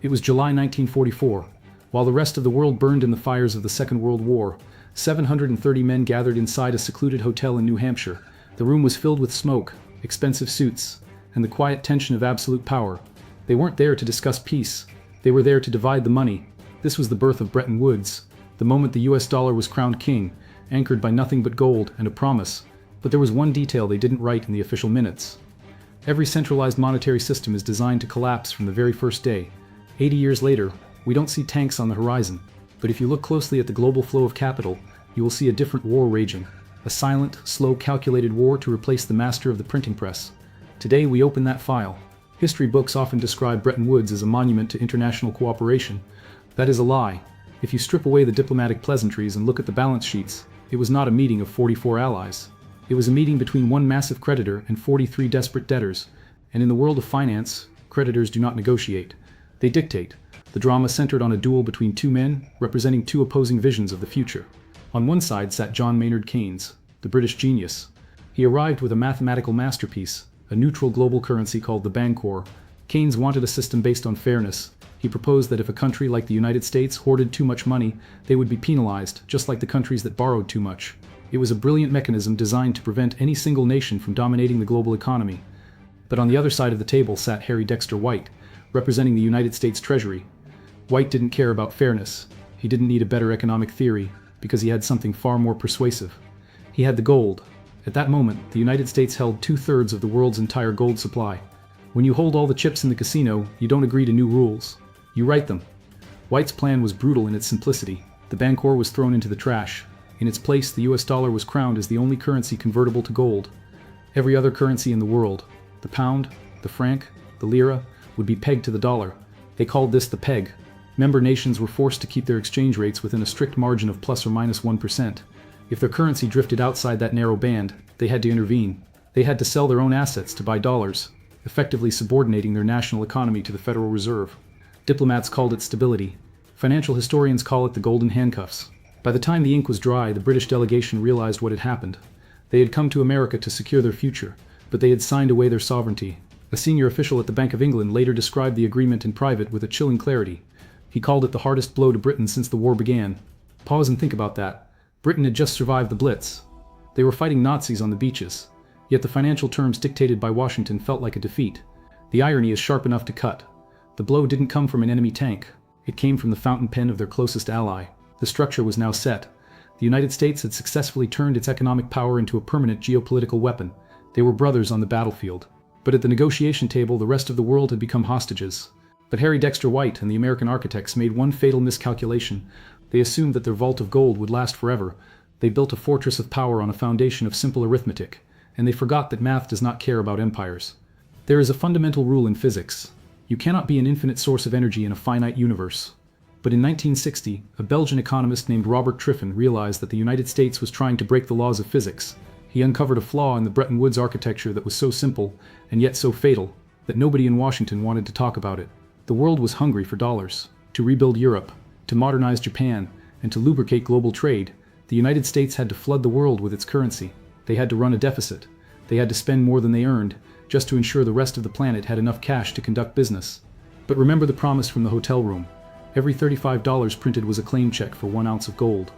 It was July 1944. While the rest of the world burned in the fires of the Second World War, 730 men gathered inside a secluded hotel in New Hampshire. The room was filled with smoke, expensive suits, and the quiet tension of absolute power. They weren't there to discuss peace. They were there to divide the money. This was the birth of Bretton Woods, the moment the US dollar was crowned king, anchored by nothing but gold and a promise. But there was one detail they didn't write in the official minutes. Every centralized monetary system is designed to collapse from the very first day. 80 years later, we don't see tanks on the horizon, but if you look closely at the global flow of capital, you will see a different war raging. A silent, slow, calculated war to replace the master of the printing press. Today we open that file. History books often describe Bretton Woods as a monument to international cooperation. That is a lie. If you strip away the diplomatic pleasantries and look at the balance sheets, it was not a meeting of 44 allies. It was a meeting between one massive creditor and 43 desperate debtors. And in the world of finance, creditors do not negotiate. They dictate. The drama centered on a duel between two men, representing two opposing visions of the future. On one side sat John Maynard Keynes, the British genius. He arrived with a mathematical masterpiece, a neutral global currency called the Bancor. Keynes wanted a system based on fairness. He proposed that if a country like the United States hoarded too much money, they would be penalized, just like the countries that borrowed too much. It was a brilliant mechanism designed to prevent any single nation from dominating the global economy. But on the other side of the table sat Harry Dexter White, representing the United States Treasury. White didn't care about fairness. He didn't need a better economic theory, because he had something far more persuasive. He had the gold. At that moment, the United States held 2/3 of the world's entire gold supply. When you hold all the chips in the casino, you don't agree to new rules. You write them. White's plan was brutal in its simplicity. The Bancor was thrown into the trash. In its place, the US dollar was crowned as the only currency convertible to gold. Every other currency in the world, the pound, the franc, the lira, would be pegged to the dollar. They called this the peg. Member nations were forced to keep their exchange rates within a strict margin of plus or minus 1%. If their currency drifted outside that narrow band, they had to intervene. They had to sell their own assets to buy dollars, effectively subordinating their national economy to the Federal Reserve. Diplomats called it stability. Financial historians call it the golden handcuffs. By the time the ink was dry, the British delegation realized what had happened. They had come to America to secure their future, but they had signed away their sovereignty. A senior official at the Bank of England later described the agreement in private with a chilling clarity. He called it the hardest blow to Britain since the war began. Pause and think about that. Britain had just survived the Blitz. They were fighting Nazis on the beaches. Yet the financial terms dictated by Washington felt like a defeat. The irony is sharp enough to cut. The blow didn't come from an enemy tank. It came from the fountain pen of their closest ally. The structure was now set. The United States had successfully turned its economic power into a permanent geopolitical weapon. They were brothers on the battlefield. But at the negotiation table, the rest of the world had become hostages. But Harry Dexter White and the American architects made one fatal miscalculation. They assumed that their vault of gold would last forever. They built a fortress of power on a foundation of simple arithmetic, and they forgot that math does not care about empires. There is a fundamental rule in physics. You cannot be an infinite source of energy in a finite universe. But in 1960, a Belgian economist named Robert Triffin realized that the United States was trying to break the laws of physics. He uncovered a flaw in the Bretton Woods architecture that was so simple, and yet so fatal, that nobody in Washington wanted to talk about it. The world was hungry for dollars. To rebuild Europe, to modernize Japan, and to lubricate global trade, the United States had to flood the world with its currency. They had to run a deficit. They had to spend more than they earned, just to ensure the rest of the planet had enough cash to conduct business. But remember the promise from the hotel room. Every $35 printed was a claim check for 1 ounce of gold.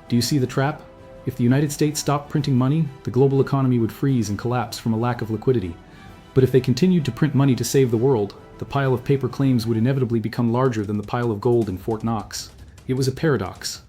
Do you see the trap? If the United States stopped printing money, the global economy would freeze and collapse from a lack of liquidity. But if they continued to print money to save the world, the pile of paper claims would inevitably become larger than the pile of gold in Fort Knox. It was a paradox.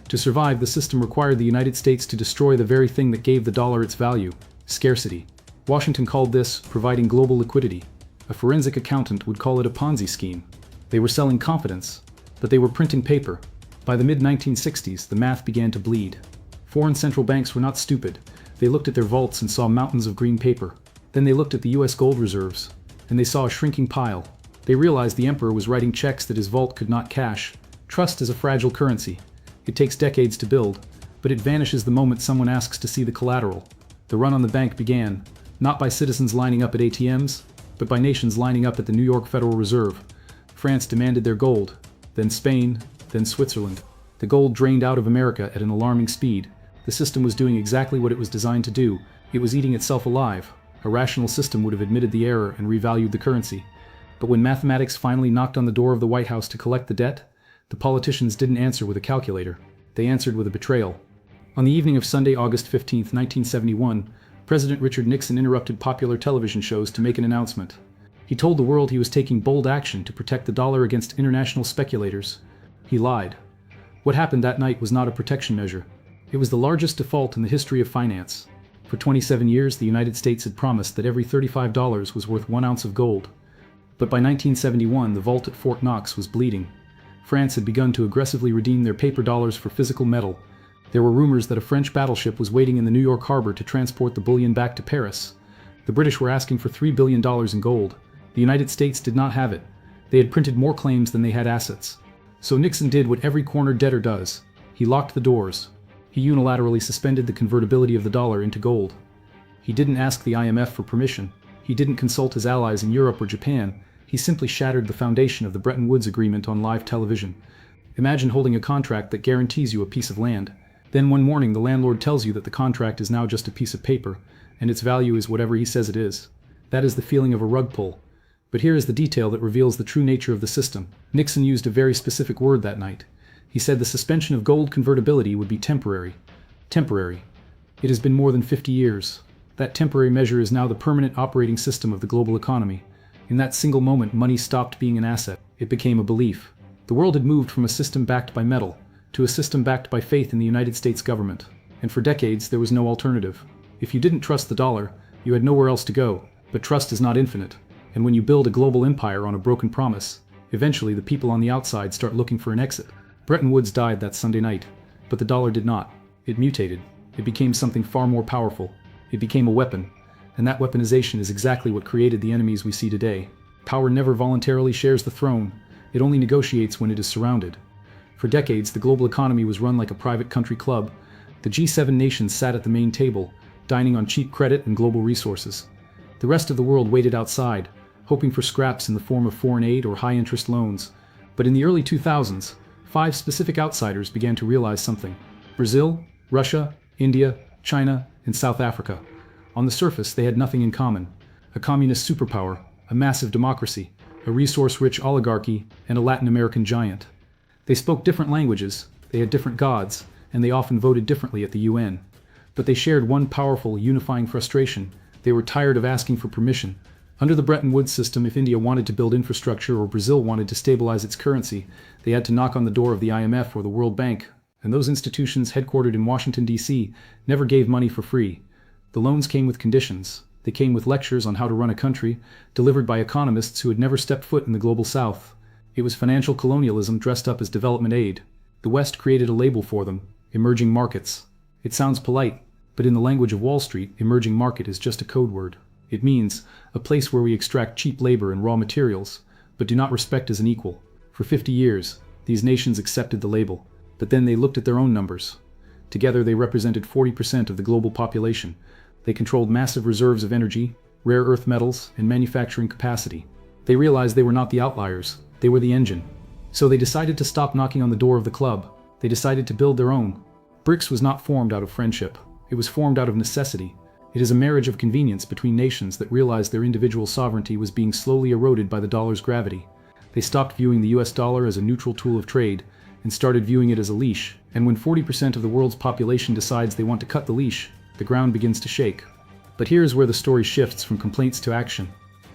To survive, the system required the United States to destroy the very thing that gave the dollar its value: scarcity. Washington called this providing global liquidity. A forensic accountant would call it a Ponzi scheme. They were selling confidence, but they were printing paper. By the mid-1960s, the math began to bleed. Foreign central banks were not stupid. They looked at their vaults and saw mountains of green paper. Then they looked at the US gold reserves, and they saw a shrinking pile. They realized the emperor was writing checks that his vault could not cash. Trust is a fragile currency. It takes decades to build, but it vanishes the moment someone asks to see the collateral. The run on the bank began, not by citizens lining up at ATMs, but by nations lining up at the New York Federal Reserve. France demanded their gold, then Spain, then Switzerland. The gold drained out of America at an alarming speed. The system was doing exactly what it was designed to do. It was eating itself alive. A rational system would have admitted the error and revalued the currency. But when mathematics finally knocked on the door of the White House to collect the debt, the politicians didn't answer with a calculator. They answered with a betrayal. On the evening of Sunday, August 15, 1971, President Richard Nixon interrupted popular television shows to make an announcement. He told the world he was taking bold action to protect the dollar against international speculators. He lied. What happened that night was not a protection measure. It was the largest default in the history of finance. For 27 years, the United States had promised that every $35 was worth 1 ounce of gold. But by 1971, the vault at Fort Knox was bleeding. France had begun to aggressively redeem their paper dollars for physical metal. There were rumors that a French battleship was waiting in the New York harbor to transport the bullion back to Paris. The British were asking for $3 billion in gold. The United States did not have it. They had printed more claims than they had assets. So Nixon did what every cornered debtor does. He locked the doors. He unilaterally suspended the convertibility of the dollar into gold. He didn't ask the IMF for permission. He didn't consult his allies in Europe or Japan. He simply shattered the foundation of the Bretton Woods Agreement on live television. Imagine holding a contract that guarantees you a piece of land. Then one morning the landlord tells you that the contract is now just a piece of paper, and its value is whatever he says it is. That is the feeling of a rug pull. But here is the detail that reveals the true nature of the system. Nixon used a very specific word that night. He said the suspension of gold convertibility would be temporary. Temporary. It has been more than 50 years. That temporary measure is now the permanent operating system of the global economy. In that single moment, money stopped being an asset. It became a belief. The world had moved from a system backed by metal to a system backed by faith in the United States government. And for decades, there was no alternative. If you didn't trust the dollar, you had nowhere else to go. But trust is not infinite. And when you build a global empire on a broken promise, eventually the people on the outside start looking for an exit. Bretton Woods died that Sunday night, but the dollar did not. It mutated. It became something far more powerful. It became a weapon. And that weaponization is exactly what created the enemies we see today. Power never voluntarily shares the throne. It only negotiates when it is surrounded. For decades, the global economy was run like a private country club. The G7 nations sat at the main table, dining on cheap credit and global resources. The rest of the world waited outside, hoping for scraps in the form of foreign aid or high-interest loans. But in the early 2000s, 5 specific outsiders began to realize something. Brazil, Russia, India, China, and South Africa. On the surface, they had nothing in common. A communist superpower, a massive democracy, a resource-rich oligarchy, and a Latin American giant. They spoke different languages, they had different gods, and they often voted differently at the UN. But they shared one powerful, unifying frustration. They were tired of asking for permission. Under the Bretton Woods system, if India wanted to build infrastructure or Brazil wanted to stabilize its currency, they had to knock on the door of the IMF or the World Bank. And those institutions, headquartered in Washington, D.C., never gave money for free. The loans came with conditions. They came with lectures on how to run a country, delivered by economists who had never stepped foot in the global South. It was financial colonialism dressed up as development aid. The West created a label for them: emerging markets. It sounds polite, but in the language of Wall Street, emerging market is just a code word. It means a place where we extract cheap labor and raw materials, but do not respect as an equal. For 50 years, these nations accepted the label, but then they looked at their own numbers. Together they represented 40% of the global population. They controlled massive reserves of energy, rare earth metals, and manufacturing capacity. They realized they were not the outliers, they were the engine. So they decided to stop knocking on the door of the club. They decided to build their own. BRICS was not formed out of friendship. It was formed out of necessity. It is a marriage of convenience between nations that realized their individual sovereignty was being slowly eroded by the dollar's gravity. They stopped viewing the US dollar as a neutral tool of trade and started viewing it as a leash. And when 40% of the world's population decides they want to cut the leash, the ground begins to shake. But here is where the story shifts from complaints to action.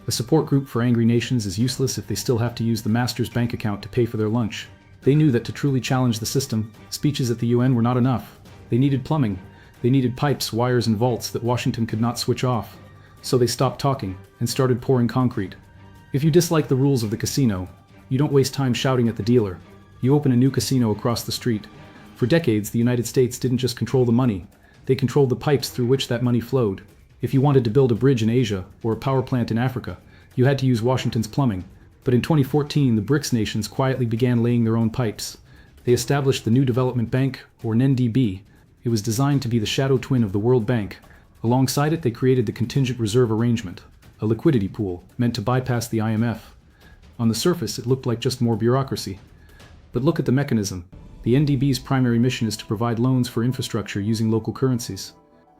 A support group for angry nations is useless if they still have to use the master's bank account to pay for their lunch. They knew that to truly challenge the system, speeches at the UN were not enough. They needed plumbing. They needed pipes, wires, and vaults that Washington could not switch off. So they stopped talking and started pouring concrete. If you dislike the rules of the casino, you don't waste time shouting at the dealer. You open a new casino across the street. For decades, the United States didn't just control the money. They controlled the pipes through which that money flowed. If you wanted to build a bridge in Asia or a power plant in Africa, you had to use Washington's plumbing. But in 2014, the BRICS nations quietly began laying their own pipes. They established the New Development Bank, or NDB. It was designed to be the shadow twin of the World Bank. Alongside it, they created the Contingent Reserve Arrangement, a liquidity pool meant to bypass the IMF. On the surface, it looked like just more bureaucracy. But look at the mechanism. The NDB's primary mission is to provide loans for infrastructure using local currencies.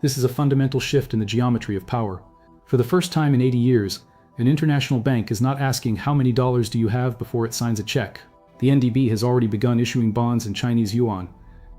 This is a fundamental shift in the geometry of power. For the first time in 80 years, An international bank is not asking how many dollars do you have before it signs a check. The NDB has already begun issuing bonds in Chinese yuan.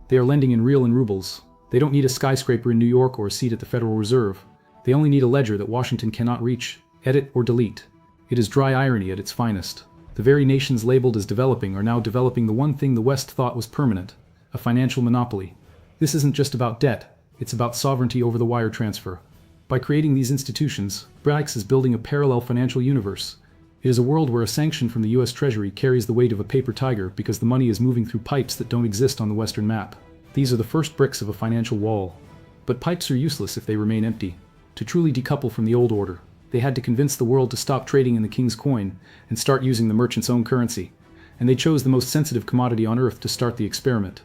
They are lending in real and rubles. They don't need a skyscraper in New York or a seat at the Federal Reserve. They only need a ledger that Washington cannot reach, edit, or delete. It is dry irony at its finest. The very nations labeled as developing are now developing the one thing the West thought was permanent, a financial monopoly. This isn't just about debt, it's about sovereignty over the wire transfer. By creating these institutions, BRICS is building a parallel financial universe. It is a world where a sanction from the US Treasury carries the weight of a paper tiger because the money is moving through pipes that don't exist on the Western map. These are the first bricks of a financial wall. But pipes are useless if they remain empty. To truly decouple from the old order, they had to convince the world to stop trading in the king's coin and start using the merchant's own currency. And they chose the most sensitive commodity on earth to start the experiment.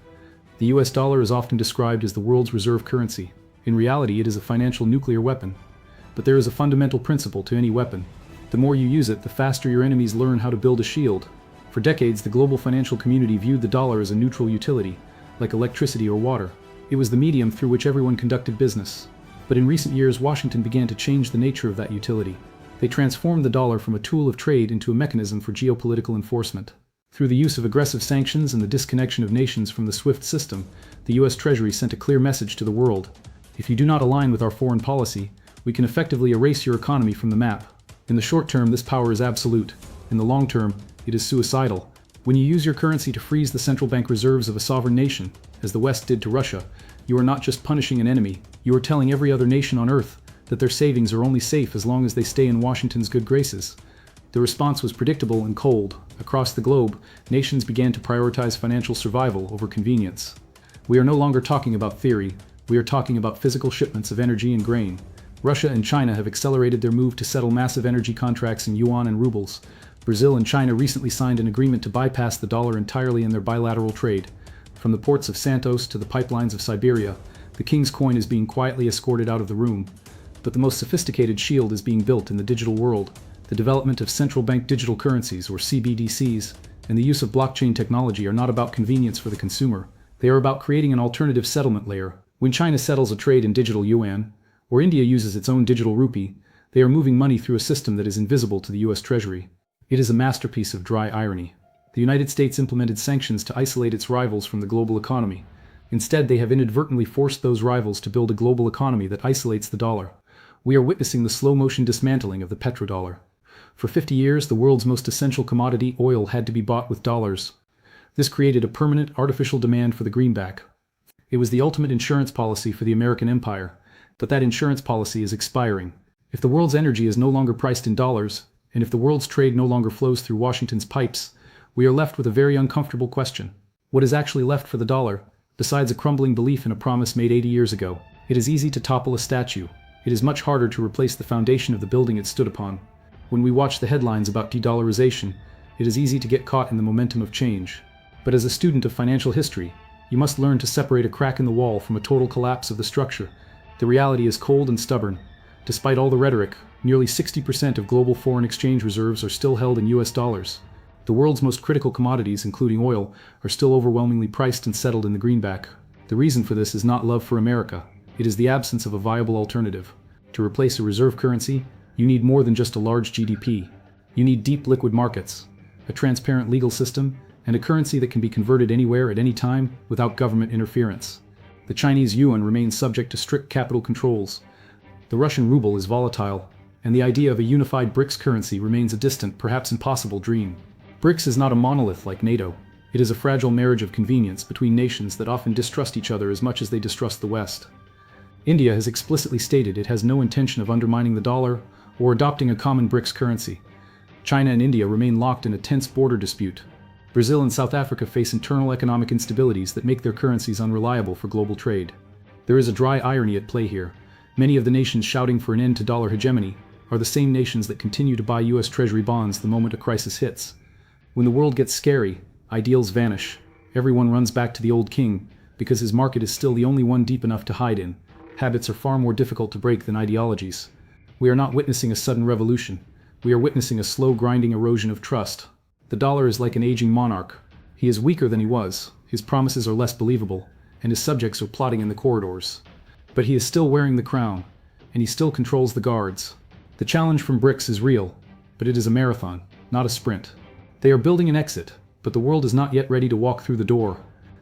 The US dollar is often described as the world's reserve currency. In reality, it is a financial nuclear weapon. But there is a fundamental principle to any weapon. The more you use it, the faster your enemies learn how to build a shield. For decades, the global financial community viewed the dollar as a neutral utility, like electricity or water. It was the medium through which everyone conducted business. But in recent years, Washington began to change the nature of that utility. They transformed the dollar from a tool of trade into a mechanism for geopolitical enforcement. Through the use of aggressive sanctions and the disconnection of nations from the SWIFT system, the US Treasury sent a clear message to the world. If you do not align with our foreign policy, we can effectively erase your economy from the map. In the short term, this power is absolute. In the long term, it is suicidal. When you use your currency to freeze the central bank reserves of a sovereign nation, as the West did to Russia, you are not just punishing an enemy, you are telling every other nation on earth that their savings are only safe as long as they stay in Washington's good graces. The response was predictable and cold. Across the globe, nations began to prioritize financial survival over convenience. We are no longer talking about theory, we are talking about physical shipments of energy and grain. Russia and China have accelerated their move to settle massive energy contracts in yuan and rubles. Brazil and China recently signed an agreement to bypass the dollar entirely in their bilateral trade. From the ports of Santos to the pipelines of Siberia, the king's coin is being quietly escorted out of the room. But the most sophisticated shield is being built in the digital world. The development of central bank digital currencies, or CBDCs, and the use of blockchain technology are not about convenience for the consumer. They are about creating an alternative settlement layer. When China settles a trade in digital yuan, or India uses its own digital rupee, they are moving money through a system that is invisible to the US Treasury. It is a masterpiece of dry irony. The United States implemented sanctions to isolate its rivals from the global economy. Instead, they have inadvertently forced those rivals to build a global economy that isolates the dollar. We are witnessing the slow-motion dismantling of the petrodollar. For 50 years, the world's most essential commodity, oil, had to be bought with dollars. This created a permanent, artificial demand for the greenback. It was the ultimate insurance policy for the American empire. But that insurance policy is expiring. If the world's energy is no longer priced in dollars, and if the world's trade no longer flows through Washington's pipes, we are left with a very uncomfortable question. What is actually left for the dollar, besides a crumbling belief in a promise made 80 years ago? It is easy to topple a statue. It is much harder to replace the foundation of the building it stood upon. When we watch the headlines about de-dollarization, it is easy to get caught in the momentum of change. But as a student of financial history, you must learn to separate a crack in the wall from a total collapse of the structure. The reality is cold and stubborn. Despite all the rhetoric, nearly 60% of global foreign exchange reserves are still held in US dollars. The world's most critical commodities, including oil, are still overwhelmingly priced and settled in the greenback. The reason for this is not love for America. It is the absence of a viable alternative. To replace a reserve currency, you need more than just a large GDP. You need deep liquid markets, a transparent legal system, and a currency that can be converted anywhere at any time without government interference. The Chinese yuan remains subject to strict capital controls. The Russian ruble is volatile, and the idea of a unified BRICS currency remains a distant, perhaps impossible dream. BRICS is not a monolith like NATO. It is a fragile marriage of convenience between nations that often distrust each other as much as they distrust the West. India has explicitly stated it has no intention of undermining the dollar or adopting a common BRICS currency. China and India remain locked in a tense border dispute. Brazil and South Africa face internal economic instabilities that make their currencies unreliable for global trade. There is a dry irony at play here. Many of the nations shouting for an end to dollar hegemony are the same nations that continue to buy US Treasury bonds the moment a crisis hits. When the world gets scary, ideals vanish. Everyone runs back to the old king, because his market is still the only one deep enough to hide in. Habits are far more difficult to break than ideologies. We are not witnessing a sudden revolution. We are witnessing a slow grinding erosion of trust. The dollar is like an aging monarch. He is weaker than he was, his promises are less believable, and his subjects are plotting in the corridors. But he is still wearing the crown, and he still controls the guards. The challenge from BRICS is real. but it is a marathon, not a sprint. They are building an exit, but the world is not yet ready to walk through the door.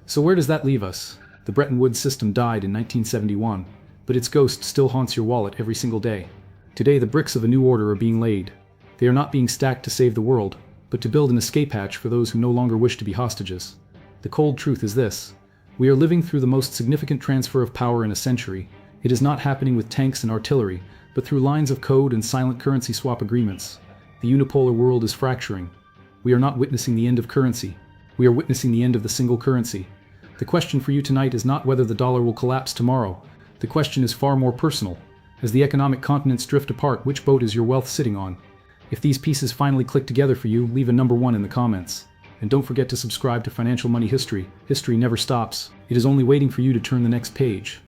So where does that leave us? The Bretton Woods system died in 1971, but its ghost still haunts your wallet every single day. Today the bricks of a new order are being laid. They are not being stacked to save the world, but to build an escape hatch for those who no longer wish to be hostages. The cold truth is this: we are living through the most significant transfer of power in a century. It is not happening with tanks and artillery, but through lines of code and silent currency swap agreements. The unipolar world is fracturing. We are not witnessing the end of currency. We are witnessing the end of the single currency. The question for you tonight is not whether the dollar will collapse tomorrow. The question is far more personal. As the economic continents drift apart, which boat is your wealth sitting on? If these pieces finally click together for you, leave a number 1 in the comments. And don't forget to subscribe to Financial Money History. History never stops. It is only waiting for you to turn the next page.